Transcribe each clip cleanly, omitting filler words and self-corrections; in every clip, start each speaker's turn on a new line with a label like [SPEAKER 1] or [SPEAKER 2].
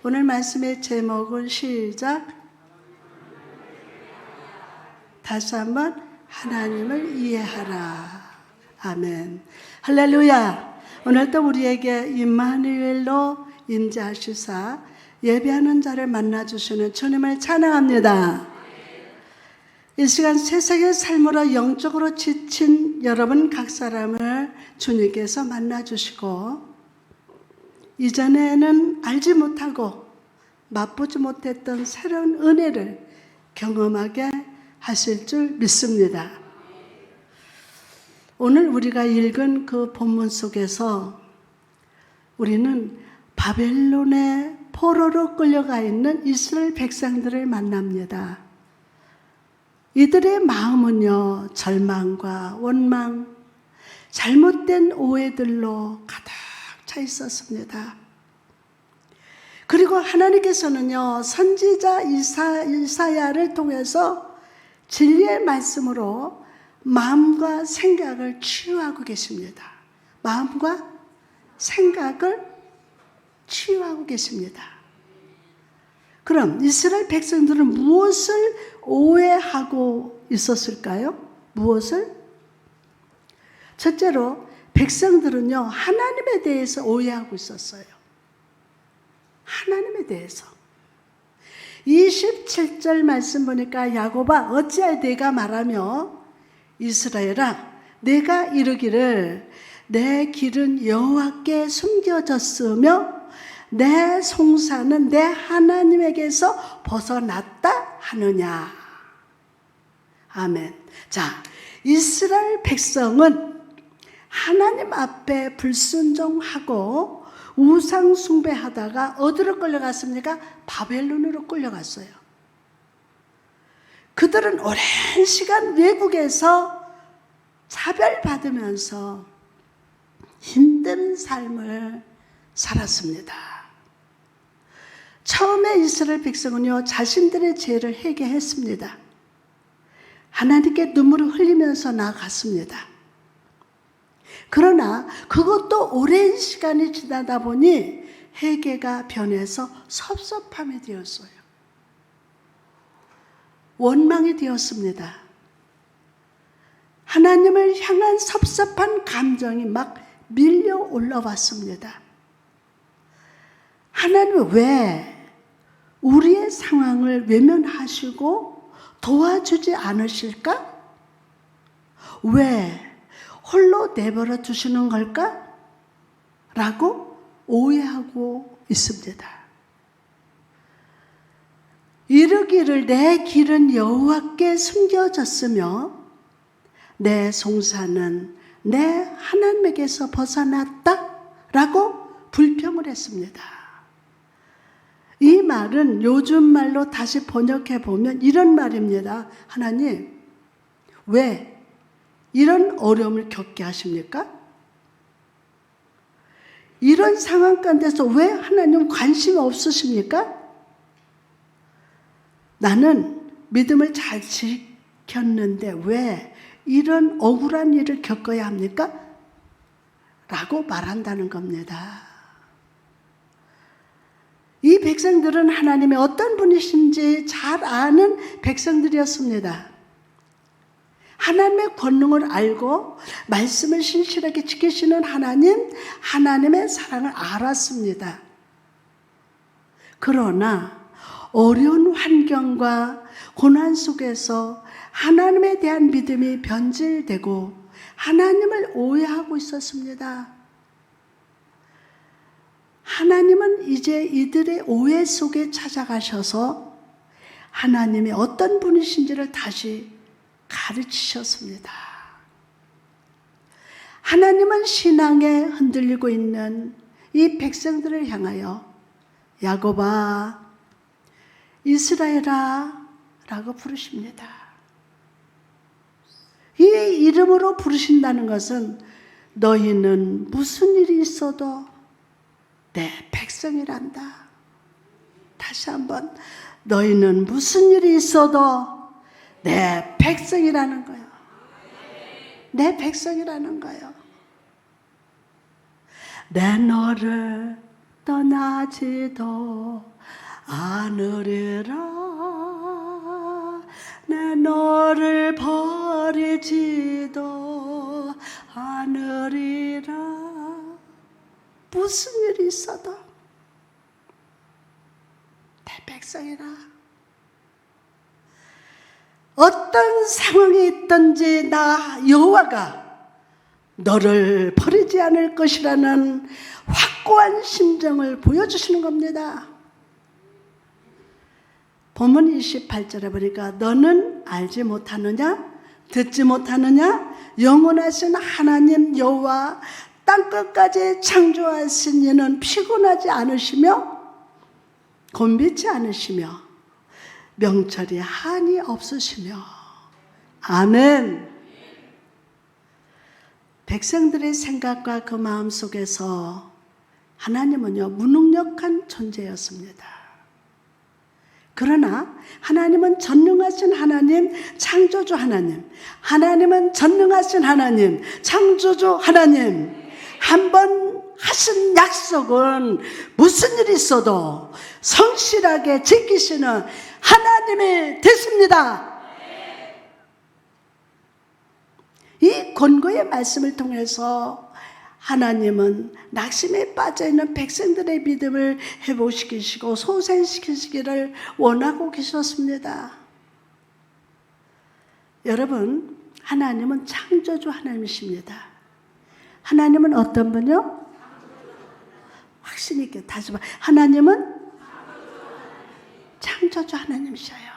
[SPEAKER 1] 오늘 말씀의 제목은 시작. 다시 한번 하나님을 이해하라. 아멘. 할렐루야. 오늘도 우리에게 임마누엘로 임재하시사 예배하는 자를 만나주시는 주님을 찬양합니다. 이 시간 세상의 삶으로 영적으로 지친 여러분 각 사람을 주님께서 만나주시고 이전에는 알지 못하고 맛보지 못했던 새로운 은혜를 경험하게 하실 줄 믿습니다. 오늘 우리가 읽은 그 본문 속에서 우리는 바벨론의 포로로 끌려가 있는 이스라엘 백성들을 만납니다. 이들의 마음은요, 절망과 원망, 잘못된 오해들로 가득 차 있었습니다. 그리고 하나님께서는요, 선지자 이사야를 통해서 진리의 말씀으로 마음과 생각을 치유하고 계십니다. 마음과 생각을 치유하고 계십니다. 그럼 이스라엘 백성들은 무엇을 오해하고 있었을까요? 무엇을? 첫째로 백성들은요, 하나님에 대해서 오해하고 있었어요. 하나님에 대해서. 27절 말씀 보니까 야곱아 어찌하여 내가 말하며 이스라엘아 내가 이르기를 내 길은 여호와께 숨겨졌으며 내 송사는 내 하나님에게서 벗어났다 하느냐. 아멘. 자, 이스라엘 백성은 하나님 앞에 불순종하고 우상 숭배하다가 어디로 끌려갔습니까? 바벨론으로 끌려갔어요. 그들은 오랜 시간 외국에서 차별받으면서 힘든 삶을 살았습니다. 처음에 이스라엘 백성은요, 자신들의 죄를 회개했습니다. 하나님께 눈물을 흘리면서 나아갔습니다. 그러나 그것도 오랜 시간이 지나다 보니 회개가 변해서 섭섭함이 되었어요. 원망이 되었습니다. 하나님을 향한 섭섭한 감정이 막 밀려 올라왔습니다. 하나님은 왜 우리의 상황을 외면하시고 도와주지 않으실까? 왜 홀로 내버려 두시는 걸까? 라고 오해하고 있습니다. 이르기를 내 길은 여호와께 숨겨졌으며 내 송사는 내 하나님에게서 벗어났다 라고 불평을 했습니다. 이 말은 요즘 말로 다시 번역해 보면 이런 말입니다. 하나님, 왜 이런 어려움을 겪게 하십니까? 이런 상황 가운데서 왜 하나님 관심이 없으십니까? 나는 믿음을 잘 지켰는데 왜 이런 억울한 일을 겪어야 합니까? 라고 말한다는 겁니다. 이 백성들은 하나님의 어떤 분이신지 잘 아는 백성들이었습니다. 하나님의 권능을 알고 말씀을 신실하게 지키시는 하나님, 하나님의 사랑을 알았습니다. 그러나 어려운 환경과 고난 속에서 하나님에 대한 믿음이 변질되고 하나님을 오해하고 있었습니다. 하나님은 이제 이들의 오해 속에 찾아가셔서 하나님이 어떤 분이신지를 다시 가르치셨습니다. 하나님은 신앙에 흔들리고 있는 이 백성들을 향하여 야곱아, 이스라엘아 라고 부르십니다. 이 이름으로 부르신다는 것은 너희는 무슨 일이 있어도 내 백성이란다. 다시 한번 너희는 무슨 일이 있어도 내 백성이라는 거예요. 내 백성이라는 거예요. 내 너를 떠나지도 않으리라. 내 너를 버리지도 않으리라. 무슨 일이 있어도 내 백성이라, 어떤 상황이 있든지 나 여호와가 너를 버리지 않을 것이라는 확고한 심정을 보여주시는 겁니다. 본문 28절에 보니까 너는 알지 못하느냐, 듣지 못하느냐, 영원하신 하나님 여호와 땅끝까지 창조하신 이는 피곤하지 않으시며 곤비치 않으시며 명철이 한이 없으시며. 아멘. 백성들의 생각과 그 마음 속에서 하나님은요, 무능력한 존재였습니다. 그러나 하나님은 전능하신 하나님, 창조주 하나님, 하나님은 전능하신 하나님, 창조주 하나님, 한 번 하신 약속은 무슨 일이 있어도 성실하게 지키시는 하나님이 되십니다. 이 권고의 말씀을 통해서 하나님은 낙심에 빠져있는 백성들의 믿음을 회복시키시고 소생시키시기를 원하고 계셨습니다. 여러분, 하나님은 창조주 하나님이십니다. 하나님은 어떤 분이요? 확신 있게 다시 봐. 하나님은 창조주 하나님이셔요.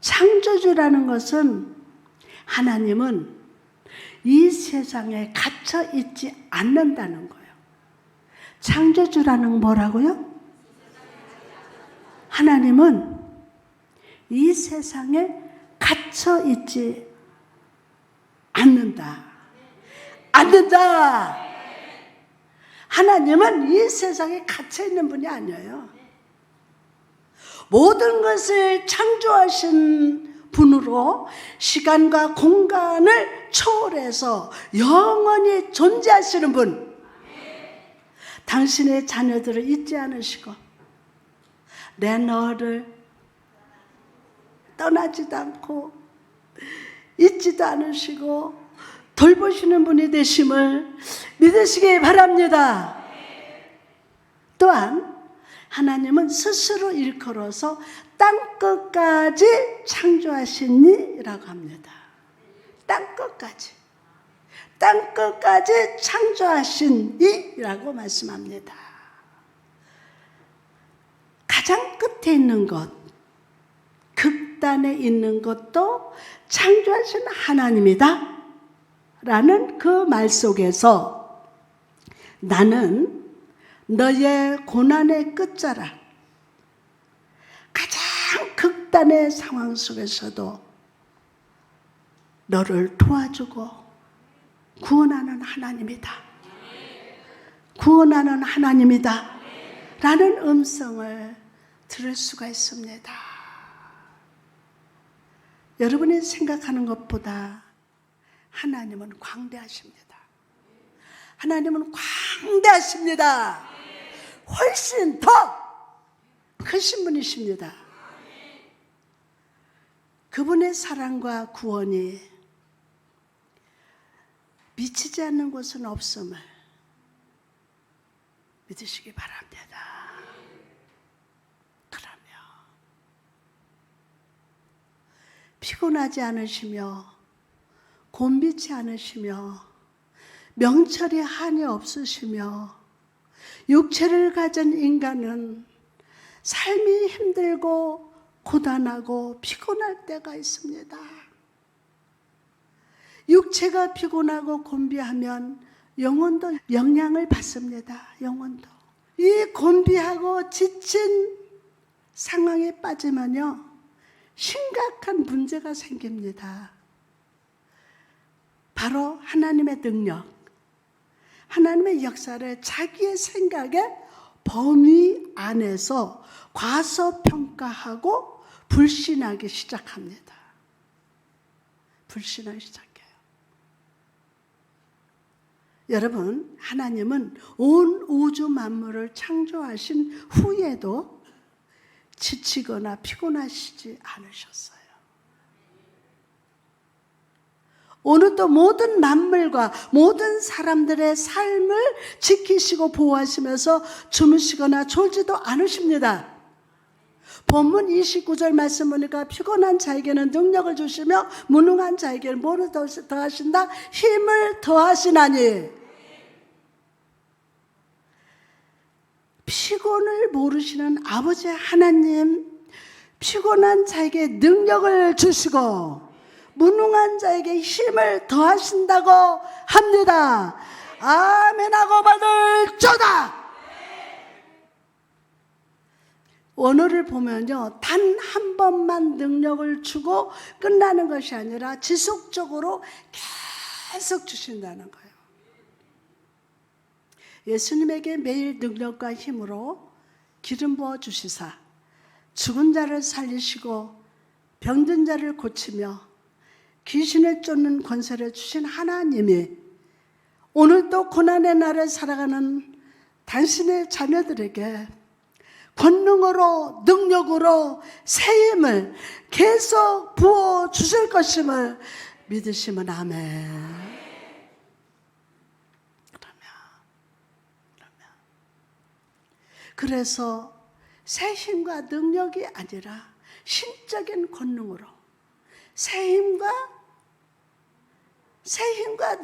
[SPEAKER 1] 창조주라는 것은, 하나님은 이 세상에 갇혀 있지 않는다는 거예요. 창조주라는 건 뭐라고요? 하나님은 이 세상에 갇혀 있지 않는다. 않는다. 하나님은 이 세상에 갇혀 있는 분이 아니에요. 모든 것을 창조하신 분으로 시간과 공간을 초월해서 영원히 존재하시는 분. 당신의 자녀들을 잊지 않으시고 내 너를 떠나지도 않고 잊지도 않으시고 돌보시는 분이 되심을 믿으시기 바랍니다. 또한 하나님은 스스로 일컬어서 땅끝까지 창조하신 이라고 합니다. 땅끝까지. 땅끝까지 창조하신 이라고 말씀합니다. 가장 끝에 있는 것, 극단에 있는 것도 창조하신 하나님이다 라는 그 말 속에서 나는 너의 고난의 끝자락, 가장 극단의 상황 속에서도 너를 도와주고 구원하는 하나님이다. 구원하는 하나님이다. 라는 음성을 들을 수가 있습니다. 여러분이 생각하는 것보다 하나님은 광대하십니다. 하나님은 광대하십니다. 훨씬 더 크신 분이십니다. 그분의 사랑과 구원이 미치지 않는 곳은 없음을 믿으시기 바랍니다. 그러면 피곤하지 않으시며 곤비치 않으시며 명철이 한이 없으시며 육체를 가진 인간은 삶이 힘들고 고단하고 피곤할 때가 있습니다. 육체가 피곤하고 곤비하면 영혼도 영향을 받습니다. 영혼도. 이 곤비하고 지친 상황에 빠지면요, 심각한 문제가 생깁니다. 바로 하나님의 능력, 하나님의 역사를 자기의 생각의 범위 안에서 과소평가하고 불신하기 시작합니다. 불신하기 시작해요. 여러분, 하나님은 온 우주 만물을 창조하신 후에도 지치거나 피곤하시지 않으셨어요. 오늘도 모든 만물과 모든 사람들의 삶을 지키시고 보호하시면서 주무시거나 졸지도 않으십니다. 본문 29절 말씀 보니까 피곤한 자에게는 능력을 주시며 무능한 자에게는 뭐를 더하신다? 힘을 더하시나니. 피곤을 모르시는 아버지 하나님, 피곤한 자에게 능력을 주시고 무능한 자에게 힘을 더하신다고 합니다. 아멘하고 받을지어다. 원어를 보면요, 단 한 번만 능력을 주고 끝나는 것이 아니라 지속적으로 계속 주신다는 거예요. 예수님에게 매일 능력과 힘으로 기름 부어 주시사 죽은 자를 살리시고 병든 자를 고치며 귀신을 쫓는 권세를 주신 하나님이 오늘도 고난의 날을 살아가는 당신의 자녀들에게 권능으로 능력으로 새 힘을 계속 부어 주실 것임을 믿으시면 아멘. 그래서 새 힘과 능력이 아니라 신적인 권능으로 새 힘과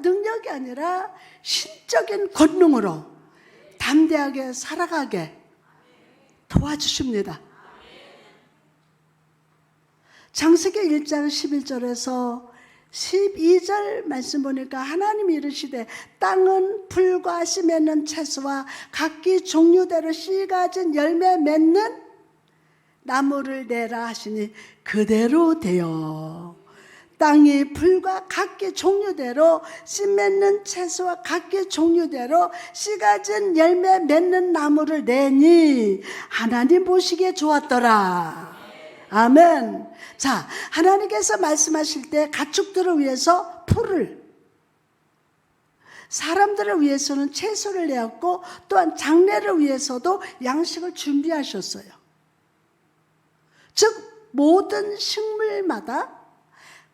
[SPEAKER 1] 능력이 아니라 신적인 권능으로 담대하게 살아가게 도와주십니다. 창세기 1장 11절에서 12절 말씀 보니까 하나님이 이르시되 땅은 풀과 씨 맺는 채소와 각기 종류대로 씨 가진 열매 맺는 나무를 내라 하시니 그대로 되어 땅이 풀과 각기 종류대로 씨 맺는 채소와 각기 종류대로 씨 가진 열매 맺는 나무를 내니 하나님 보시기에 좋았더라. 아멘. 자, 하나님께서 말씀하실 때 가축들을 위해서 풀을, 사람들을 위해서는 채소를 내었고 또한 장례를 위해서도 양식을 준비하셨어요. 즉 모든 식물마다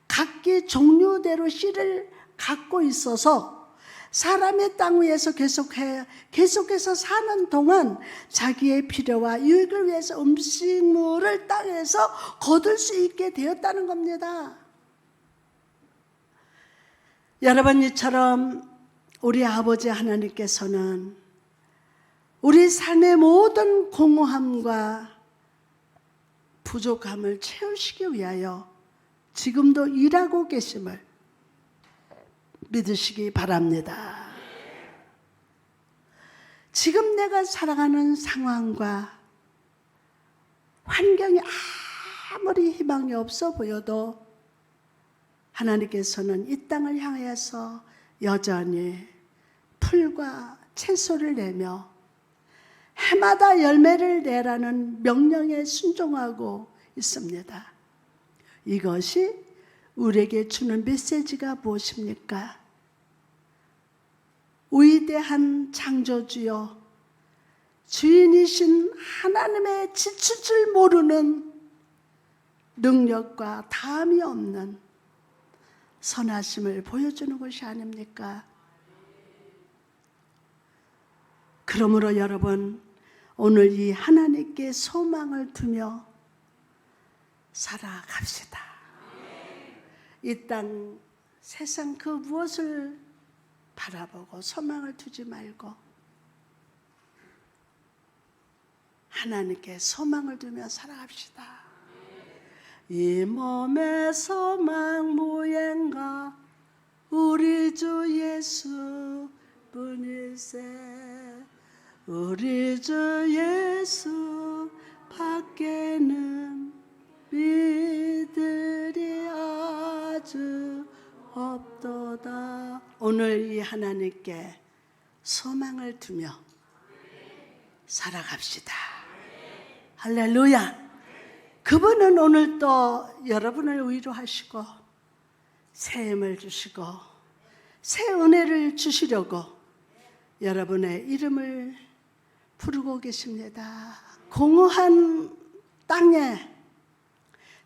[SPEAKER 1] 각기 종류대로 씨를 갖고 있어서 사람의 땅 위에서 계속해서 사는 동안 자기의 필요와 유익을 위해서 음식물을 땅에서 거둘 수 있게 되었다는 겁니다. 여러분, 이처럼 우리 아버지 하나님께서는 우리 삶의 모든 공허함과 부족함을 채우시기 위하여 지금도 일하고 계심을 믿으시기 바랍니다. 지금 내가 살아가는 상황과 환경이 아무리 희망이 없어 보여도 하나님께서는 이 땅을 향해서 여전히 풀과 채소를 내며 해마다 열매를 내라는 명령에 순종하고 있습니다. 이것이 우리에게 주는 메시지가 무엇입니까? 위대한 창조주여, 주인이신 하나님의 지칠 줄 모르는 능력과 다함이 없는 선하심을 보여주는 것이 아닙니까? 그러므로 여러분, 오늘 이 하나님께 소망을 두며 살아갑시다. 이 땅 세상 그 무엇을 바라보고 소망을 두지 말고 하나님께 소망을 두며 살아갑시다. 이 몸의 소망 무언가 우리 주 예수 뿐일세. 우리 주 예수 밖에는 믿으리 아주 없도다. 오늘 이 하나님께 소망을 두며 살아갑시다. 할렐루야. 그분은 오늘 또 여러분을 위로하시고 새 힘을 주시고 새 은혜를 주시려고 여러분의 이름을 부르고 계십니다. 공허한 땅에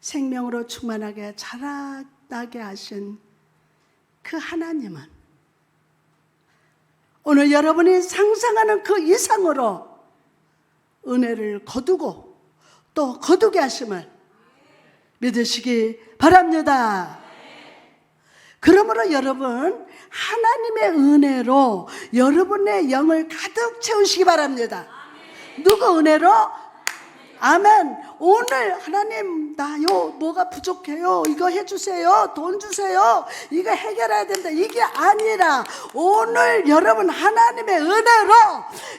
[SPEAKER 1] 생명으로 충만하게 자라나게 하신 그 하나님은 오늘 여러분이 상상하는 그 이상으로 은혜를 거두고 또 거두게 하심을 믿으시기 바랍니다. 그러므로 여러분, 하나님의 은혜로 여러분의 영을 가득 채우시기 바랍니다. 누구 은혜로? 아멘. 오늘 하나님, 나요 뭐가 부족해요, 이거 해주세요, 돈 주세요, 이거 해결해야 된다, 이게 아니라 오늘 여러분 하나님의 은혜로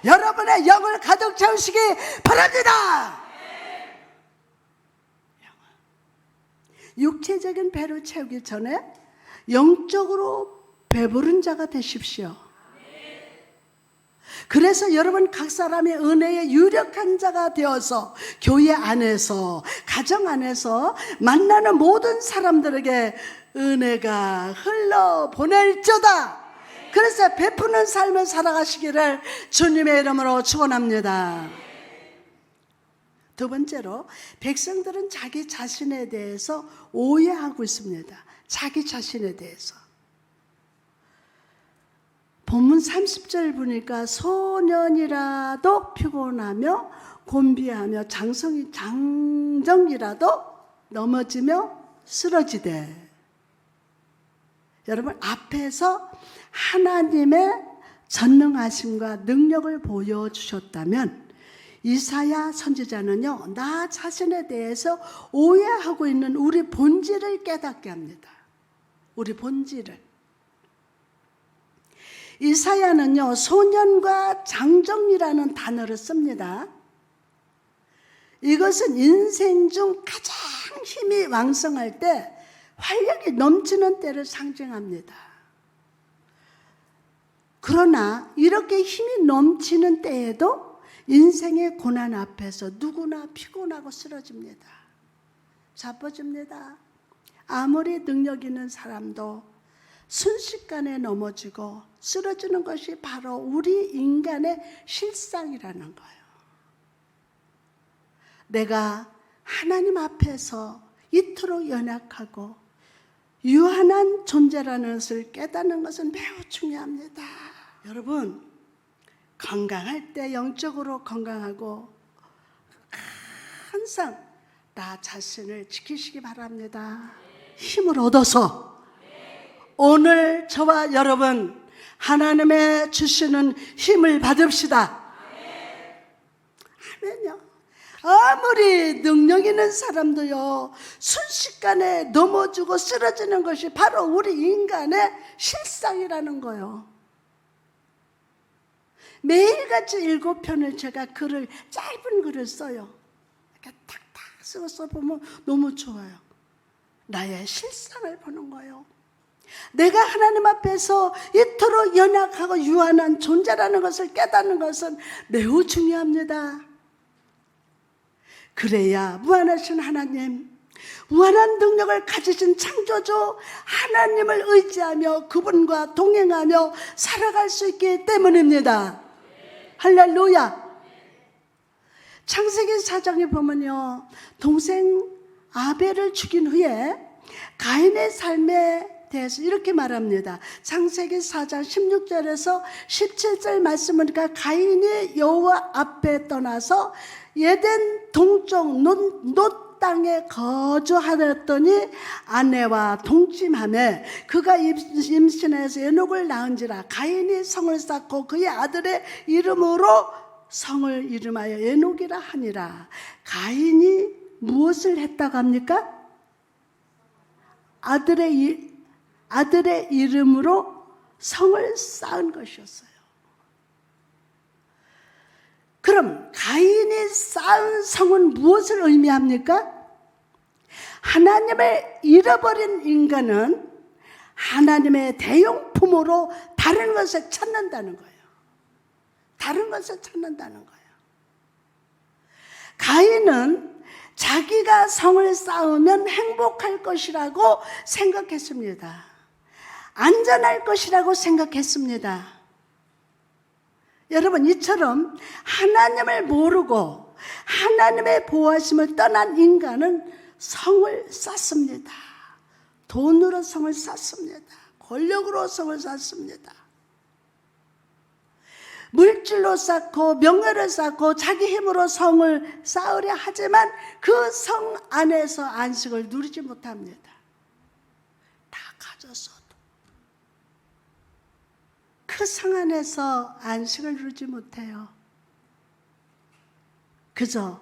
[SPEAKER 1] 여러분의 영을 가득 채우시기 바랍니다. 육체적인 배를 채우기 전에 영적으로 배부른 자가 되십시오. 그래서 여러분 각 사람의 은혜의 유력한 자가 되어서 교회 안에서, 가정 안에서 만나는 모든 사람들에게 은혜가 흘러보낼지어다. 그래서 베푸는 삶을 살아가시기를 주님의 이름으로 축원합니다. 두 번째로, 백성들은 자기 자신에 대해서 오해하고 있습니다. 자기 자신에 대해서. 본문 30절 보니까 소년이라도 피곤하며 곤비하며 장정이라도 넘어지며 쓰러지되. 여러분, 앞에서 하나님의 전능하심과 능력을 보여주셨다면 이사야 선지자는요, 나 자신에 대해서 오해하고 있는 우리 본질을 깨닫게 합니다. 우리 본질을. 이사야는요, 소년과 장정이라는 단어를 씁니다. 이것은 인생 중 가장 힘이 왕성할 때, 활력이 넘치는 때를 상징합니다. 그러나 이렇게 힘이 넘치는 때에도 인생의 고난 앞에서 누구나 피곤하고 쓰러집니다. 자빠집니다. 아무리 능력 있는 사람도 순식간에 넘어지고 쓰러지는 것이 바로 우리 인간의 실상이라는 거예요. 내가 하나님 앞에서 이토록 연약하고 유한한 존재라는 것을 깨닫는 것은 매우 중요합니다. 여러분, 건강할 때 영적으로 건강하고 항상 나 자신을 지키시기 바랍니다. 힘을 얻어서 오늘 저와 여러분 하나님의 주시는 힘을 받읍시다. 아멘요. 아무리 능력 있는 사람도요, 순식간에 넘어지고 쓰러지는 것이 바로 우리 인간의 실상이라는 거예요. 매일같이 7편을 제가 짧은 글을 써요. 이렇게 탁탁 써보면 너무 좋아요. 나의 실상을 보는 거예요. 내가 하나님 앞에서 이토록 연약하고 유한한 존재라는 것을 깨닫는 것은 매우 중요합니다. 그래야 무한하신 하나님, 무한한 능력을 가지신 창조주 하나님을 의지하며 그분과 동행하며 살아갈 수 있기 때문입니다. 할렐루야. 창세기 4장에 보면요, 동생 아벨을 죽인 후에 가인의 삶에 대해서 이렇게 말합니다. 창세기 4장 16절에서 17절 말씀을 보니까 가인이 여호와 앞에 떠나서 에덴 동쪽 놋 땅에 거주하였더니 아내와 동침하며 그가 임신해서 에녹을 낳은지라. 가인이 성을 쌓고 그의 아들의 이름으로 성을 이름하여 에녹이라 하니라. 가인이 무엇을 했다고 합니까? 아들의 이름으로 성을 쌓은 것이었어요. 그럼 가인이 쌓은 성은 무엇을 의미합니까? 하나님을 잃어버린 인간은 하나님의 대용품으로 다른 것을 찾는다는 거예요. 다른 것을 찾는다는 거예요. 가인은 자기가 성을 쌓으면 행복할 것이라고 생각했습니다. 안전할 것이라고 생각했습니다. 여러분, 이처럼 하나님을 모르고 하나님의 보호하심을 떠난 인간은 성을 쌓습니다. 돈으로 성을 쌓습니다. 권력으로 성을 쌓습니다. 물질로 쌓고 명예를 쌓고 자기 힘으로 성을 쌓으려 하지만 그 성 안에서 안식을 누리지 못합니다. 다 가졌어도 그 성 안에서 안식을 누리지 못해요. 그저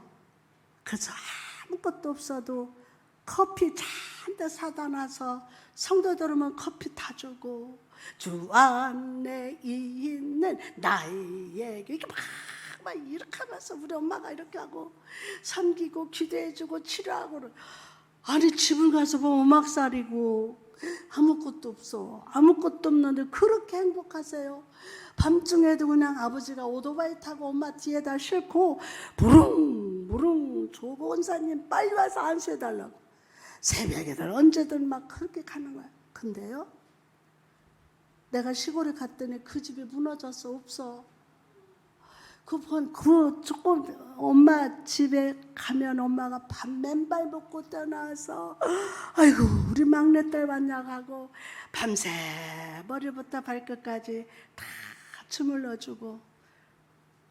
[SPEAKER 1] 아무것도 없어도 커피 잔뜩 사다 놔서 성도들 오면 커피 타주고, 주 안에 있는 나에게 이렇게 막 이렇게 하면서 우리 엄마가 이렇게 하고 섬기고 기도해주고 치료하고. 아니, 집을 가서 보면 오막살이고 아무것도 없어. 아무것도 없는데 그렇게 행복하세요. 밤중에도 그냥 아버지가 오토바이 타고 엄마 뒤에다 싣고 부릉부릉 조본사님 빨리 와서 안수해달라고 새벽에든 언제든 막 그렇게 가는 거야. 근데요, 내가 시골에 갔더니 그 집이 무너졌어. 없어. 조금 엄마 집에 가면 엄마가 밥 맨발 먹고 떠나서 아이고 우리 막내딸 왔냐고 하고 밤새 머리부터 발끝까지 다 주물러주고.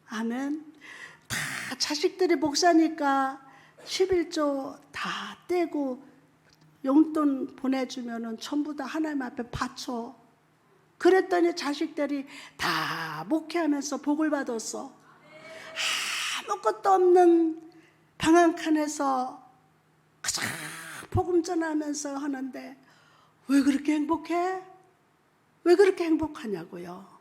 [SPEAKER 1] 아멘. 다 자식들이 목사니까 11조 다 떼고 용돈 보내주면은 전부 다 하나님 앞에 바쳐. 그랬더니 자식들이 다 목회하면서 복을 받았어. 아무것도 없는 방 한 칸에서 그저 복음 전하면서 하는데 왜 그렇게 행복해? 왜 그렇게 행복하냐고요.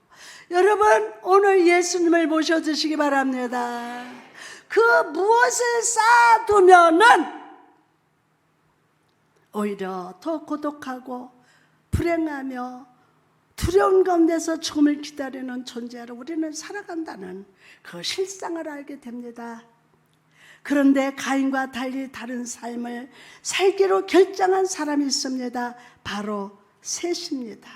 [SPEAKER 1] 여러분, 오늘 예수님을 모셔주시기 바랍니다. 그 무엇을 쌓아두면은 오히려 더 고독하고 불행하며 두려운 가운데서 죽음을 기다리는 존재로 우리는 살아간다는 그 실상을 알게 됩니다. 그런데 가인과 달리 다른 삶을 살기로 결정한 사람이 있습니다. 바로 셋입니다.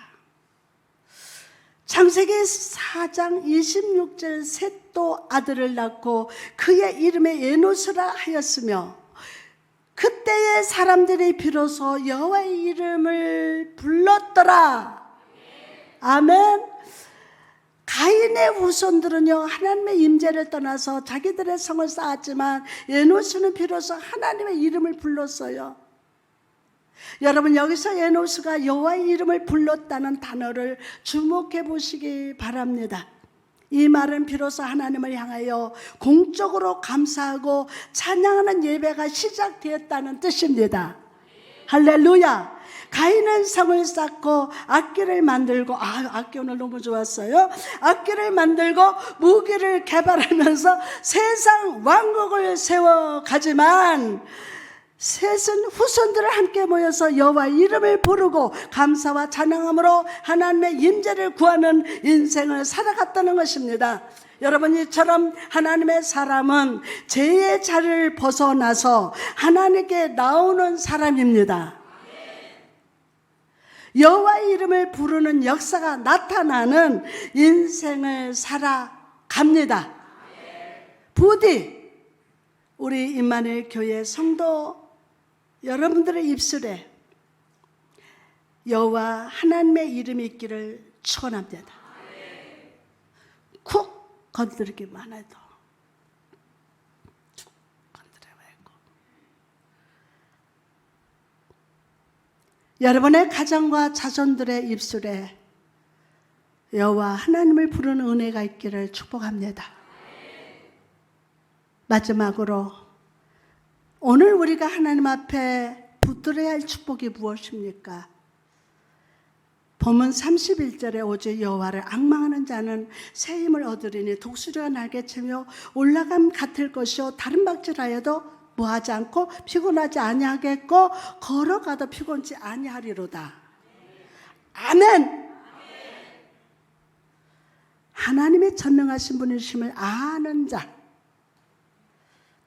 [SPEAKER 1] 창세기 4장 26절 셋도 아들을 낳고 그의 이름에 에노스라 하였으며 그때의 사람들이 비로소 여호와의 이름을 불렀더라. 아멘. 가인의 후손들은요, 하나님의 임재를 떠나서 자기들의 성을 쌓았지만 에노스는 비로소 하나님의 이름을 불렀어요. 여러분, 여기서 에노스가 여호와의 이름을 불렀다는 단어를 주목해 보시기 바랍니다. 이 말은 비로소 하나님을 향하여 공적으로 감사하고 찬양하는 예배가 시작되었다는 뜻입니다. 할렐루야. 가인은 성을 쌓고 악기를 만들고, 악기 오늘 너무 좋았어요. 악기를 만들고 무기를 개발하면서 세상 왕국을 세워가지만 셋은 후손들을 함께 모여서 여호와의 이름을 부르고 감사와 찬양함으로 하나님의 임재를 구하는 인생을 살아갔다는 것입니다. 여러분, 이처럼 하나님의 사람은 죄의 자리를 벗어나서 하나님께 나오는 사람입니다. 여호와의 이름을 부르는 역사가 나타나는 인생을 살아갑니다. 부디 우리 임마누엘 교회 성도 여러분들의 입술에 여호와 하나님의 이름이 있기를 축원합니다. 쿡 건드리기만 해도 쭉 건드려봐야고. 여러분의 가정과 자손들의 입술에 여호와 하나님을 부르는 은혜가 있기를 축복합니다. 마지막으로 오늘 우리가 하나님 앞에 붙들어야 할 축복이 무엇입니까? 본문 31절에 오직 여호와를 앙망하는 자는 새 힘을 얻으리니 독수리가 날개치며 올라감 같을 것이요 다른 박질하여도 뭐하지 않고 피곤하지 아니하겠고 걸어가도 피곤치 아니하리로다. 아멘. 하나님의 전능하신 분이심을 아는 자,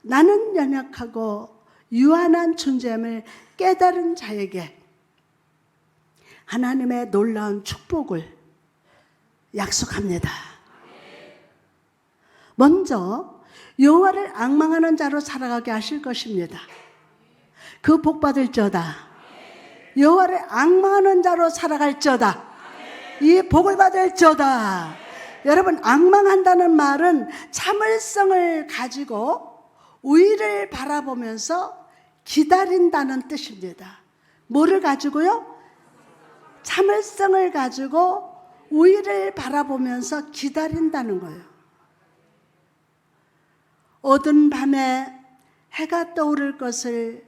[SPEAKER 1] 나는 연약하고 유한한 존재임을 깨달은 자에게 하나님의 놀라운 축복을 약속합니다. 먼저 여호와를 앙망하는 자로 살아가게 하실 것입니다. 그 복 받을저다. 여호와를 앙망하는 자로 살아갈저다. 이 복을 받을저다. 여러분, 앙망한다는 말은 참을성을 가지고 우위를 바라보면서 기다린다는 뜻입니다. 뭐를 가지고요? 참을성을 가지고 우위를 바라보면서 기다린다는 거예요. 어두운 밤에 해가 떠오를 것을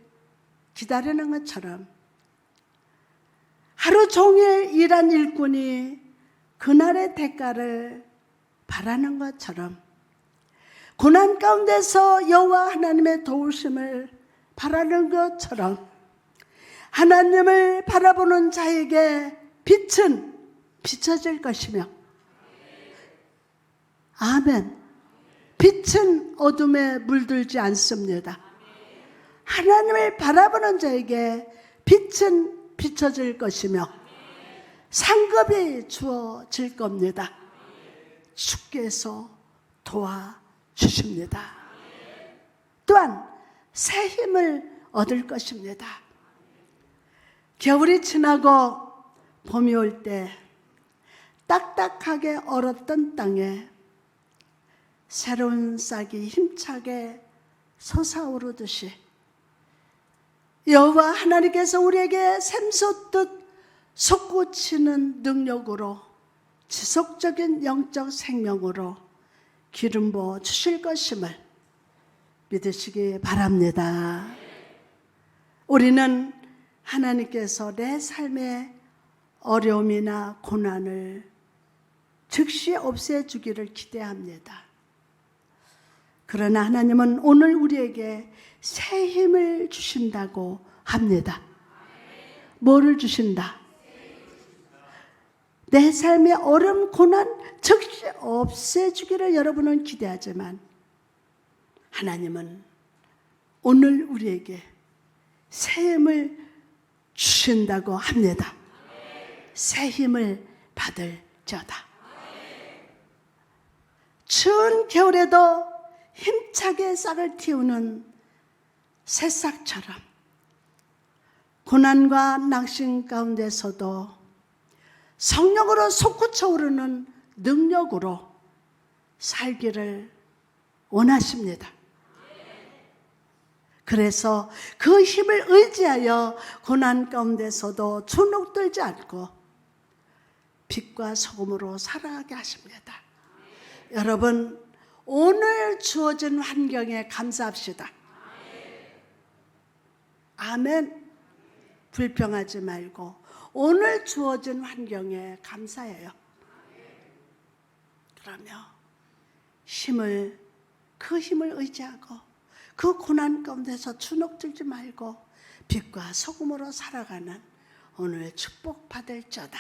[SPEAKER 1] 기다리는 것처럼 하루 종일 일한 일꾼이 그날의 대가를 바라는 것처럼 고난 가운데서 여호와 하나님의 도우심을 바라는 것처럼 하나님을 바라보는 자에게 빛은 비춰질 것이며, 아멘. 빛은 어둠에 물들지 않습니다. 하나님을 바라보는 자에게 빛은 비춰질 것이며 상급이 주어질 겁니다. 주께서 도와주십니다. 또한 새 힘을 얻을 것입니다. 겨울이 지나고 봄이 올 때 딱딱하게 얼었던 땅에 새로운 싹이 힘차게 솟아오르듯이 여호와 하나님께서 우리에게 샘솟듯 솟구치는 능력으로 지속적인 영적 생명으로 기름 부어 주실 것임을 믿으시기 바랍니다. 우리는 하나님께서 내 삶의 어려움이나 고난을 즉시 없애주기를 기대합니다. 그러나 하나님은 오늘 우리에게 새 힘을 주신다고 합니다. 뭐를 주신다? 내 삶의 어려움, 고난 즉시 없애주기를 여러분은 기대하지만 하나님은 오늘 우리에게 새 힘을 주신다고 합니다. 새 힘을 받을지어다. 추운 겨울에도 힘차게 싹을 틔우는 새싹처럼 고난과 낙심 가운데서도 성령으로 솟구쳐 오르는 능력으로 살기를 원하십니다. 그래서 그 힘을 의지하여 고난 가운데서도 주눅들지 않고 빛과 소금으로 살아가게 하십니다. 여러분, 오늘 주어진 환경에 감사합시다. 아멘. 불평하지 말고 오늘 주어진 환경에 감사해요. 그러며 그 힘을 의지하고 그 고난 가운데서 주눅들지 말고 빛과 소금으로 살아가는 오늘 축복 받을지어다.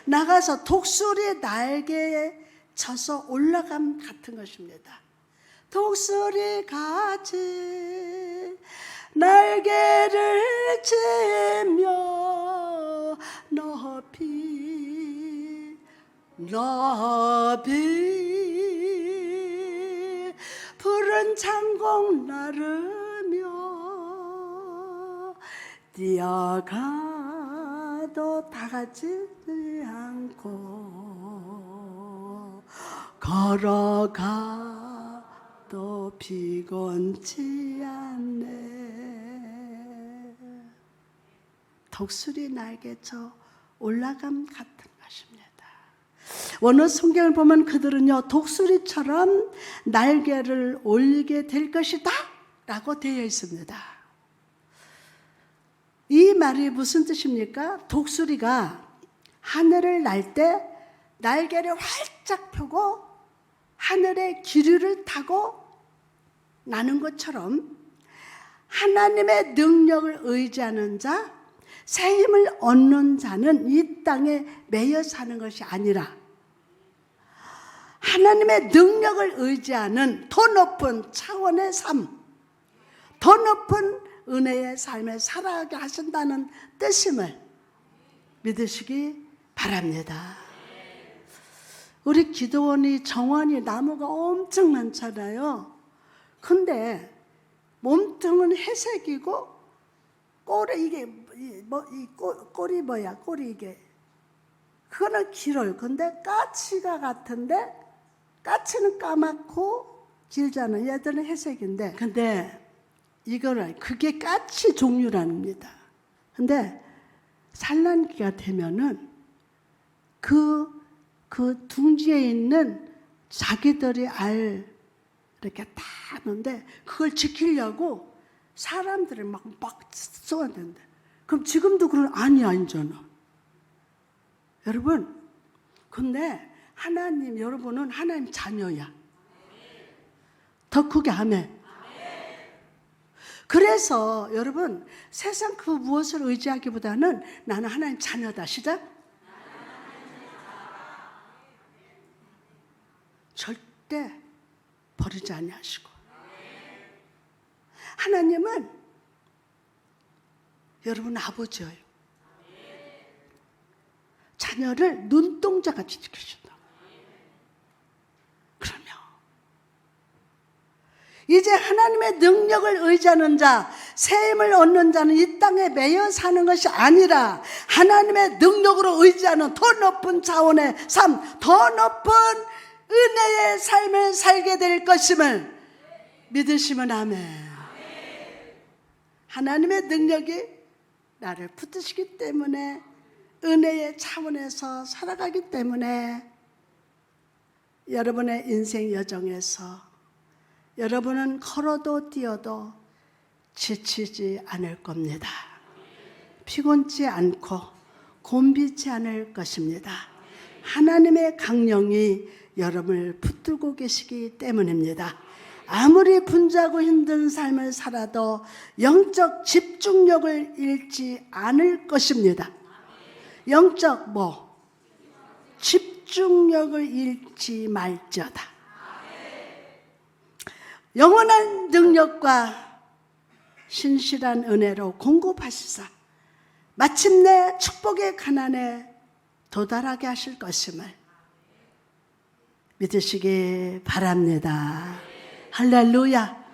[SPEAKER 1] 나가서 독수리 날개에 쳐서 올라감 같은 것입니다. 독수리 같이 날개를 치며 높이 푸른 창공 나르며 뛰어가도 다가지지 않고 걸어가도 피곤치 않네. 독수리 날개쳐 올라감 같은 것입니다. 원어 성경을 보면 그들은요, 독수리처럼 날개를 올리게 될 것이다 라고 되어 있습니다. 이 말이 무슨 뜻입니까? 독수리가 하늘을 날 때 날개를 활짝 펴고 하늘의 기류를 타고 나는 것처럼 하나님의 능력을 의지하는 자, 새 힘을 얻는 자는 이 땅에 매여 사는 것이 아니라 하나님의 능력을 의지하는 더 높은 차원의 삶, 더 높은 은혜의 삶을 살아가게 하신다는 뜻임을 믿으시기 바랍니다. 우리 기도원이 정원이 나무가 엄청 많잖아요. 근데 몸통은 회색이고 꼬리 이게 꼬리 뭐야? 꼬리 이게 그거는 길어요. 근데 까치가 같은데 까치는 까맣고 길잖아요. 얘들은 회색인데 근데 이거는 그게 까치 종류랍니다. 근데 산란기가 되면은 그 둥지에 있는 자기들이 알 이렇게 다 하는데 그걸 지키려고 사람들을 막 쏘아낸대. 그럼 지금도 그런 아니잖아. 여러분, 근데 하나님, 여러분은 하나님 자녀야. 더 크게 아멘. 그래서 여러분, 세상 그 무엇을 의지하기보다는 나는 하나님 자녀다. 시작. 절대 버리지 아니하시고. 하나님은 여러분 아버지예요. 자녀를 눈동자같이 지키신다. 그러면 이제 하나님의 능력을 의지하는 자, 새 힘을 얻는 자는 이 땅에 매여 사는 것이 아니라 하나님의 능력으로 의지하는 더 높은 차원의 삶, 더 높은 은혜의 삶을 살게 될 것임을 믿으시면 아멘. 하나님의 능력이 나를 붙드시기 때문에 은혜의 차원에서 살아가기 때문에 여러분의 인생 여정에서 여러분은 걸어도 뛰어도 지치지 않을 겁니다. 피곤치 않고 곤비지 않을 것입니다. 하나님의 강령이 여러분을 붙들고 계시기 때문입니다. 아무리 분주하고 힘든 삶을 살아도 영적 집중력을 잃지 않을 것입니다. 영적 집중력을 잃지 말지어다. 영원한 능력과 신실한 은혜로 공급하시사 마침내 축복의 가난에 도달하게 하실 것임을 믿으시기 바랍니다. 할렐루야.